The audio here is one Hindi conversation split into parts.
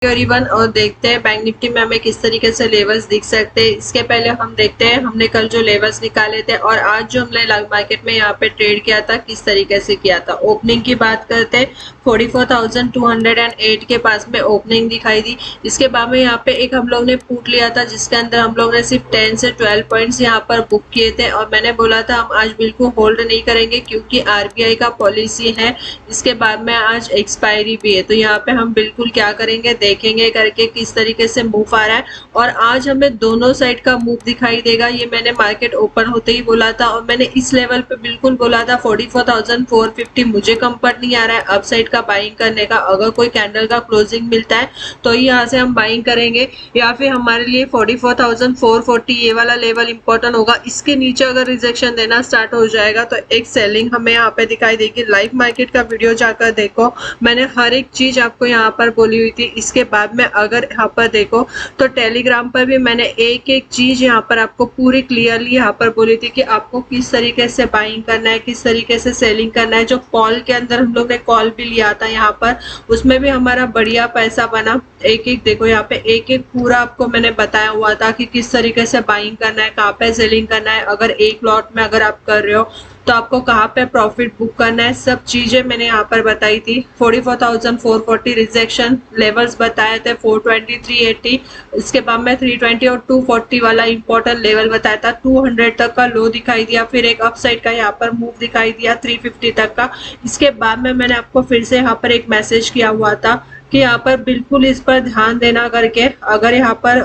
एवरीवन, और देखते हैं बैंक निफ्टी में हमें किस तरीके से लेवल्स दिख सकते हैं। इसके पहले हम देखते हैं हमने कल जो लेवल्स निकाले थे और आज जो हमने मार्केट में यहाँ पे ट्रेड किया था किस तरीके से किया था। ओपनिंग की बात करते हैं, 44,208 के पास में ओपनिंग दिखाई दी। इसके बाद में यहाँ पे एक हम लोग ने पुट लिया था जिसके अंदर हम लोग ने सिर्फ 10 से 12 पॉइंट्स यहाँ पर बुक किए थे और मैंने बोला था हम आज बिल्कुल होल्ड नहीं करेंगे क्योंकि आरबीआई का पॉलिसी है। इसके बाद में आज एक्सपायरी भी है, तो यहाँ पे हम बिल्कुल क्या करेंगे, देखेंगे करके किस तरीके से मूव आ रहा है। और आज हमें दोनों साइड का मूव दिखाई देगा, ये मैंने मार्केट ओपन होते ही बोला था और मैंने इस लेवल पे बिल्कुल बोला था 44,450 मुझे कंफर्ट नहीं आ रहा है अप साइड का बाइंग करने का। अगर कोई कैंडल का क्लोजिंग मिलता है तो यहाँ से हम बाइंग करेंगे, या फिर हमारे लिए 44,440 ये वाला लेवल इंपॉर्टेंट होगा। इसके नीचे अगर रिजेक्शन देना स्टार्ट हो जाएगा तो एक सेलिंग हमें यहाँ पे दिखाई देगी। लाइव मार्केट का वीडियो जाकर देखो, मैंने हर एक चीज आपको यहाँ पर बोली हुई थी। इसके बाद में अगर यहाँ पर देखो तो टेलीग्राम पर भी मैंने एक एक चीज यहाँ पर आपको पूरी क्लियरली यहाँ पर बोली थी कि आपको किस तरीके से बाइंग करना है, किस तरीके से सेलिंग करना है। जो कॉल के अंदर हम लोग ने कॉल भी लिया था यहाँ पर, उसमें भी हमारा बढ़िया पैसा बना। एक एक देखो यहाँ पे एक एक पूरा आपको मैंने बताया हुआ था कि किस तरीके से बाइंग करना है, कहाँ पे सेलिंग करना है। अगर एक लॉट में अगर आप कर रहे हो तो आपको कहाँ पे प्रॉफिट बुक करना है, सब चीजें मैंने यहाँ पर बताई थी। 44,440 रिजेक्शन लेवल्स बताए थे, 420, 380, इसके बाद में 320 और 240 वाला इंपॉर्टेंट लेवल बताया था। 200 तक का लो दिखाई दिया, फिर एक अपसाइड का यहाँ पर मूव दिखाई दिया 350 तक का। इसके बाद में मैंने आपको फिर से यहाँ पर एक मैसेज किया हुआ था कि यहाँ पर बिल्कुल इस पर ध्यान देना करके। अगर यहाँ पर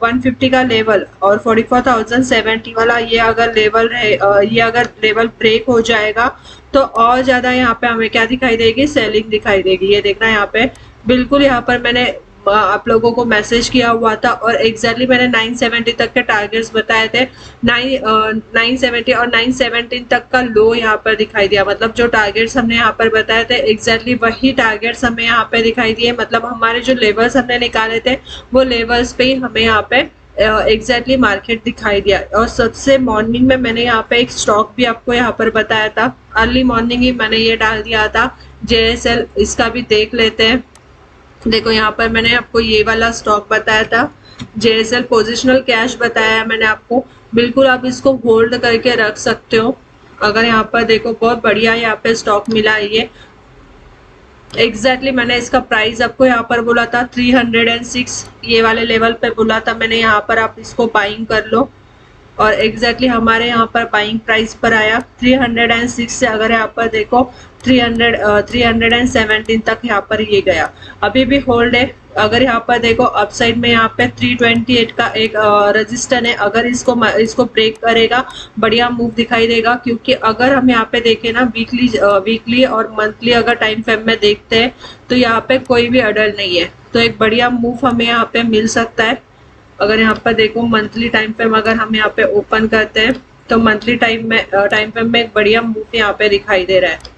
150 का लेवल और 44,070 वाला ये अगर लेवल रहे, ये अगर लेवल ब्रेक हो जाएगा तो और ज्यादा यहाँ पे हमें क्या दिखाई देगी, सेलिंग दिखाई देगी। ये देखना यहाँ पे बिल्कुल यहाँ पर मैंने आप लोगों को मैसेज किया हुआ था और एग्जैक्टली मैंने 970 तक के टारगेट्स बताए थे। 970 और 917 तक का लो यहाँ पर दिखाई दिया। मतलब जो टारगेट्स हमने यहाँ पर बताए थे एग्जैक्टली वही टारगेट्स हमें यहाँ पे दिखाई दिए। मतलब हमारे जो लेवल्स हमने निकाले थे वो लेवल्स पे ही हमें यहाँ पे एग्जैक्टली मार्केट दिखाई दिया। और सबसे मॉर्निंग में मैंने यहाँ पे एक स्टॉक भी आपको यहाँ पर बताया था, अर्ली मॉर्निंग ही मैंने ये डाल दिया था JSL। इसका भी देख लेते हैं। देखो यहाँ पर मैंने आपको ये वाला स्टॉक बताया था, JSL पोजिशनल कैश बताया है मैंने आपको। बिल्कुल आप इसको होल्ड करके रख सकते हो। अगर यहाँ पर देखो बहुत बढ़िया यहाँ पे स्टॉक मिला है ये। एग्जैक्टली मैंने इसका प्राइस आपको यहाँ पर बोला था 306, ये वाले लेवल पे बोला था मैंने। यहाँ पर आप इसको बाइंग कर लो और एग्जैक्टली हमारे यहाँ पर बाइंग प्राइस पर आया 306 से। अगर यहाँ पर देखो 317 तक यहाँ पर ये गया, अभी भी होल्ड है। अगर यहाँ पर देखो अपसाइड में यहाँ पे 328 का एक रजिस्टर है, अगर इसको ब्रेक करेगा बढ़िया मूव दिखाई देगा। क्योंकि अगर हम यहाँ पे देखें ना वीकली और मंथली अगर टाइम फ्रेम में देखते हैं तो यहाँ पे कोई भी अडल नहीं है, तो एक बढ़िया मूव हमें यहाँ पे मिल सकता है। अगर यहाँ पर देखो मंथली टाइम फ्रेम अगर हम यहाँ पे ओपन करते हैं तो मंथली टाइम फ्रेम में एक बढ़िया मूव यहाँ पे दिखाई दे रहा है।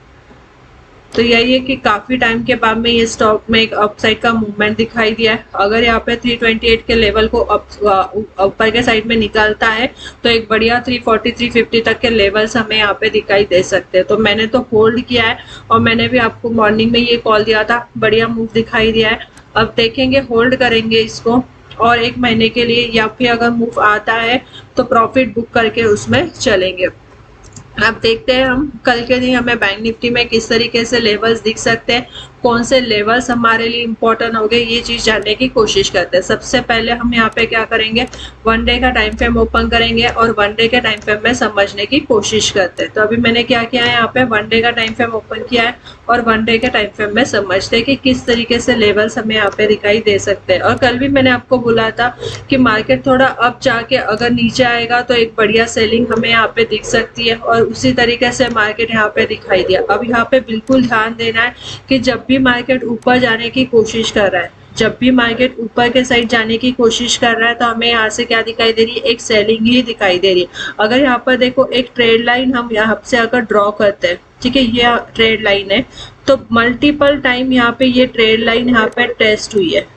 तो यही है कि काफी टाइम के बाद में ये स्टॉक में एक अपसाइड का मूवमेंट दिखाई दिया है। अगर यहाँ पे 328 के लेवल को ऊपर के साइड में निकालता है तो एक बढ़िया 340 350 तक के लेवल्स हमें यहाँ पे दिखाई दे सकते हैं। तो मैंने तो होल्ड किया है और मैंने भी आपको मॉर्निंग में ये कॉल दिया था, बढ़िया मूव दिखाई दिया है। अब देखेंगे, होल्ड करेंगे इसको और एक महीने के लिए, या फिर अगर मूव आता है तो प्रॉफिट बुक करके उसमें चलेंगे। अब देखते हैं हम कल के दिन हमें बैंक निफ्टी में किस तरीके से लेवल्स दिख सकते हैं, कौन से लेवल्स हमारे लिए इंपॉर्टेंट हो गए, ये चीज जानने की कोशिश करते हैं। सबसे पहले हम यहाँ पे क्या करेंगे, 1 डे का टाइम फ्रेम ओपन करेंगे और 1 डे के टाइम फ्रेम में समझने की कोशिश करते हैं। तो अभी मैंने क्या किया है, यहाँ पे 1 डे का टाइम फ्रेम ओपन किया है और 1 डे के टाइम फ्रेम में समझते हैं कि किस तरीके से लेवल्स हमें यहाँ पे दिखाई दे सकते हैं। और कल भी मैंने आपको बोला था कि मार्केट थोड़ा अब जाके अगर नीचे आएगा तो एक बढ़िया सेलिंग हमें यहाँ पे दिख सकती है, और उसी तरीके से मार्केट यहाँ पे दिखाई दिया। अब यहाँ पे बिल्कुल ध्यान देना है कि जब भी मार्केट ऊपर जाने की कोशिश कर रहा है, जब भी मार्केट ऊपर के साइड जाने की कोशिश कर रहा है तो हमें यहाँ से क्या दिखाई दे रही है, एक सेलिंग ही दिखाई दे रही है। अगर यहाँ पर देखो एक ट्रेड लाइन हम यहाँ से अगर ड्रॉ करते हैं, ठीक है, ये ट्रेड लाइन है, तो मल्टीपल टाइम यहाँ पे ये ट्रेड लाइन यहाँ पे टेस्ट हुई है।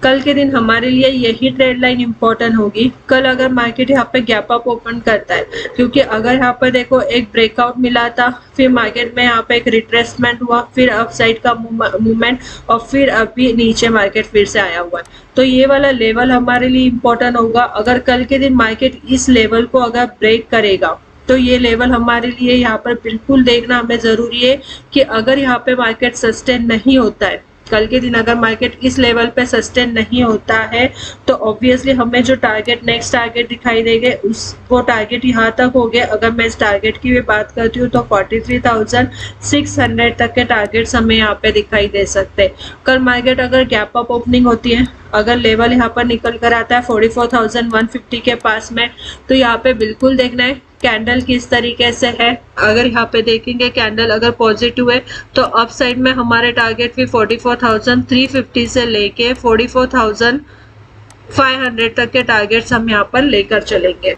कल के दिन हमारे लिए यही ट्रेड लाइन इंपॉर्टेंट होगी। कल अगर मार्केट यहाँ पे गैप अप ओपन करता है, क्योंकि अगर यहाँ पर देखो एक ब्रेकआउट मिला था, फिर मार्केट में यहाँ पे एक रिट्रेसमेंट हुआ, फिर अपसाइड का मूवमेंट और फिर अभी नीचे मार्केट फिर से आया हुआ है, तो ये वाला लेवल हमारे लिए इम्पोर्टेंट होगा। अगर कल के दिन मार्केट इस लेवल को अगर ब्रेक करेगा तो ये लेवल हमारे लिए यहाँ पर बिल्कुल देखना हमें जरूरी है कि अगर यहाँ पे मार्केट सस्टेन नहीं होता है, कल के दिन अगर मार्केट इस लेवल पे सस्टेन नहीं होता है तो ऑब्वियसली हमें जो टारगेट नेक्स्ट टारगेट दिखाई देंगे उस वो टारगेट यहाँ तक हो गए। अगर मैं इस टारगेट की भी बात करती हूँ तो 43,600 तक के टारगेट्स हमें यहाँ पे दिखाई दे सकते हैं। कल मार्केट अगर गैप अप ओपनिंग होती है, अगर लेवल यहाँ पर निकल कर आता है 44,150 के पास में, तो यहाँ पे बिल्कुल देखना है कैंडल किस तरीके से है। अगर यहाँ पे देखेंगे कैंडल अगर पॉजिटिव है तो अप साइड में हमारे टारगेट भी 44,350 से लेके 44,500 तक के टारगेट्स हम यहाँ पर लेकर चलेंगे।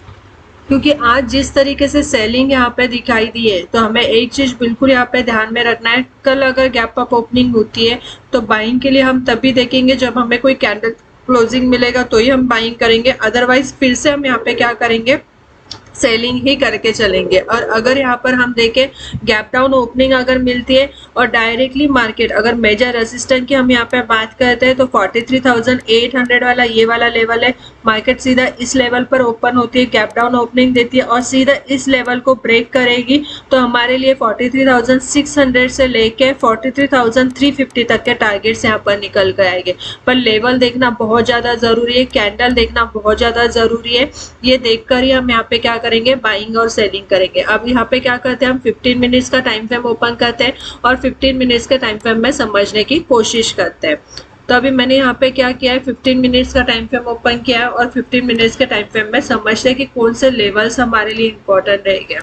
क्योंकि आज जिस तरीके से सेलिंग यहाँ पे दिखाई दी है तो हमें एक चीज बिल्कुल यहाँ पे ध्यान में रखना है, कल अगर गैप अप ओपनिंग होती है तो बाइंग के लिए हम तभी देखेंगे जब हमें कोई कैंडल क्लोजिंग मिलेगा तो ही हम बाइंग करेंगे, अदरवाइज फिर से हम यहाँ पे क्या करेंगे, सेलिंग ही करके चलेंगे। और अगर यहाँ पर हम देखें गैप डाउन ओपनिंग अगर मिलती है और डायरेक्टली मार्केट अगर मेजर रेजिस्टेंस की हम यहाँ पे बात करते हैं तो 43,800 वाला ये वाला लेवल है, मार्केट सीधा इस लेवल पर ओपन होती है, गैप डाउन ओपनिंग देती है और सीधा इस लेवल को ब्रेक करेगी तो हमारे लिए 43,600 से लेके 43,350 तक के टारगेट्स यहाँ पर निकल कर आएंगे। पर लेवल देखना बहुत ज्यादा जरूरी है, कैंडल देखना बहुत ज्यादा जरूरी है, ये देखकर ही हम यहाँ पे क्या करेंगे, बाइंग और सेलिंग करेंगे। अब यहाँ पे क्या करते हैं, हम 15 मिनट्स का टाइम फ्रेम ओपन करते हैं और 15 मिनट्स के टाइम फ्रेम में समझने की कोशिश करते हैं। तो अभी मैंने यहाँ पे क्या किया है, 15 मिनट्स का टाइम फ्रेम ओपन किया है और 15 मिनट्स के टाइम फ्रेम में समझते हैं कि कौन से लेवल्स हमारे लिए इम्पोर्टेंट रहेंगे।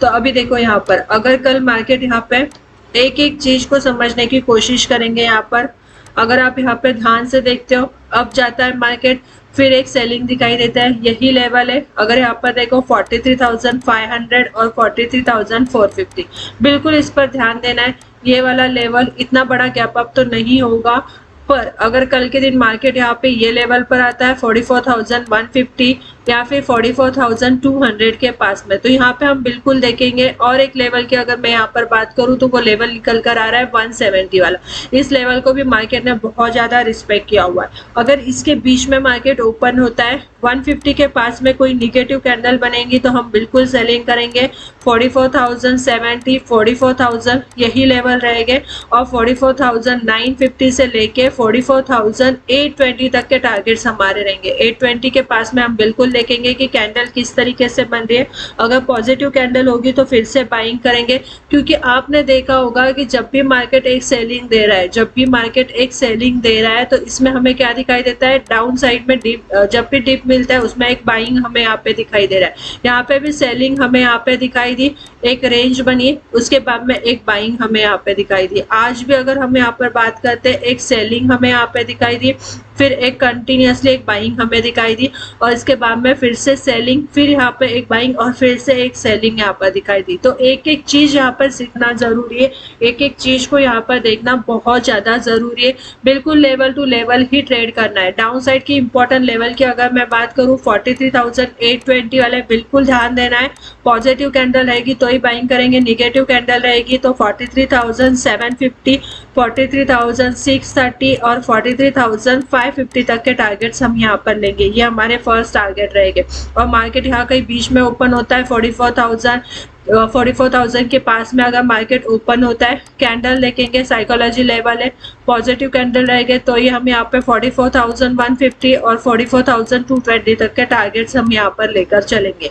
तो अभी देखो यहाँ पर अगर कल मार्केट यहाँ पे एक एक चीज को समझने की कोशिश करेंगे, यहाँ पर अगर आप यहाँ पे ध्यान से देखते हो अब जाता है मार्केट, फिर एक सेलिंग दिखाई देता है, यही लेवल है। अगर यहाँ पर देखो 43,500 और 43,450, बिल्कुल इस पर ध्यान देना है। ये वाला लेवल इतना बड़ा गैप अप तो नहीं होगा, पर अगर कल के दिन मार्केट यहाँ पे ये लेवल पर आता है 44,150 या फिर 44,200 के पास में, तो यहाँ पे हम बिल्कुल देखेंगे। और एक लेवल की अगर मैं यहाँ पर बात करूँ तो वो लेवल निकल कर आ रहा है 170 वाला, इस लेवल को भी मार्केट ने बहुत ज्यादा रिस्पेक्ट किया हुआ है। अगर इसके बीच में मार्केट ओपन होता है 150 के पास में कोई निगेटिव कैंडल बनेगी तो हम बिल्कुल सेलिंग करेंगे। 44,070 44,000 यही लेवल रहेंगे और 44,950 से लेके 44,820 तक के टारगेट्स हमारे रहेंगे। 820 के पास में हम बिल्कुल देखेंगे कि कैंडल किस तरीके से बन रही है, अगर पॉजिटिव कैंडल होगी तो फिर से बाइंग करेंगे। क्योंकि आपने देखा होगा कि जब भी मार्केट एक सेलिंग दे रहा है, जब भी मार्केट एक सेलिंग दे रहा है तो इसमें हमें क्या दिखाई देता है, डाउन साइड में डिप, जब भी डिप मिलता है उसमें एक बाइंग हमें यहाँ पे दिखाई दे रहा है। यहाँ पे भी सेलिंग हमें यहाँ पे दिखाई दी, एक रेंज बनी, उसके बाद में एक बाइंग हमें यहाँ पे दिखाई दी। आज भी अगर हम यहाँ पर बात करते हैं एक सेलिंग हमें यहाँ पे दिखाई दी, फिर एक कंटिन्यूसली एक बाइंग हमें दिखाई दी और इसके बाद में फिर से सेलिंग, फिर यहाँ पे एक बाइंग और फिर से एक सेलिंग यहाँ पर दिखाई दी। तो एक एक चीज यहाँ पर सीखना जरूरी है, एक एक चीज को यहाँ पर देखना बहुत ज्यादा जरूरी है। बिल्कुल लेवल टू लेवल ही ट्रेड करना है। डाउन साइड की इंपॉर्टेंट लेवल की अगर मैं बात करूँ 43,820 वाले बिल्कुल ध्यान देना है। पॉजिटिव कैंडल रहेगी तो ही बाइंग करेंगे, निगेटिव कैंडल रहेगी तो 43,750 43,630 और 43,550 तक के टारगेट्स हम यहाँ पर लेंगे, ये हमारे फर्स्ट टारगेट रहेंगे। और मार्केट यहाँ कहीं बीच में ओपन होता है 44,000 के पास में अगर मार्केट ओपन होता है, कैंडल देखेंगे साइकोलॉजी लेवल है, पॉजिटिव कैंडल रहेंगे तो ये हम यहाँ पे 44,150 और 44,220 तक के टारगेट्स हम यहाँ पर लेकर चलेंगे।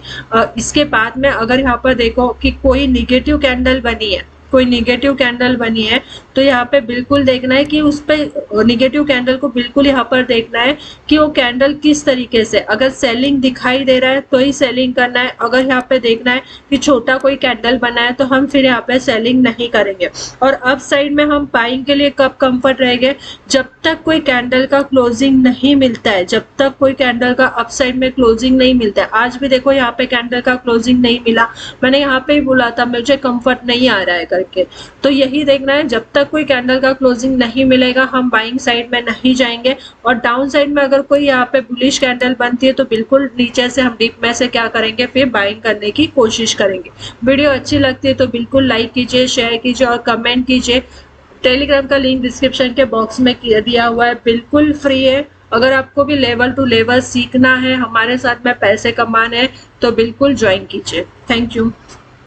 इसके बाद में अगर यहाँ पर देखो कि कोई निगेटिव कैंडल बनी है, कोई निगेटिव कैंडल बनी है तो यहाँ पे बिल्कुल देखना है कि उस पे निगेटिव कैंडल को बिल्कुल यहाँ पर देखना है कि वो कैंडल किस तरीके से, अगर सेलिंग दिखाई दे रहा है तो ही सेलिंग करना है। अगर यहाँ पे देखना है कि छोटा कोई कैंडल बना है तो हम फिर यहाँ पे सेलिंग नहीं करेंगे। और अप साइड में हम बाइंग के लिए कब कंफर्ट रहेंगे, जब तक कोई कैंडल का क्लोजिंग नहीं मिलता है, जब तक कोई कैंडल का अप साइड में क्लोजिंग नहीं मिलता है। आज भी देखो यहाँ पे कैंडल का क्लोजिंग नहीं मिला, मैंने यहाँ पे ही बोला था मुझे कंफर्ट नहीं आ रहा है करके, करके। तो यही देखना है, जब तक कोई कैंडल का क्लोजिंग नहीं मिलेगा हम बाइंग साइड में नहीं जाएंगे। और डाउन साइड में अगर कोई यहाँ पे बुलिश कैंडल बनती है तो बिल्कुल नीचे से हम डिप में से क्या करेंगे, फिर बाइंग करने की कोशिश करेंगे। वीडियो अच्छी लगती है तो बिल्कुल लाइक कीजिए, शेयर कीजिए और कमेंट कीजिए। टेलीग्राम का लिंक डिस्क्रिप्शन के बॉक्स में दिया हुआ है, बिल्कुल फ्री है। अगर आपको भी लेवल टू लेवल सीखना है, हमारे साथ में पैसे कमाने हैं, तो बिल्कुल ज्वाइन कीजिए। Thank you.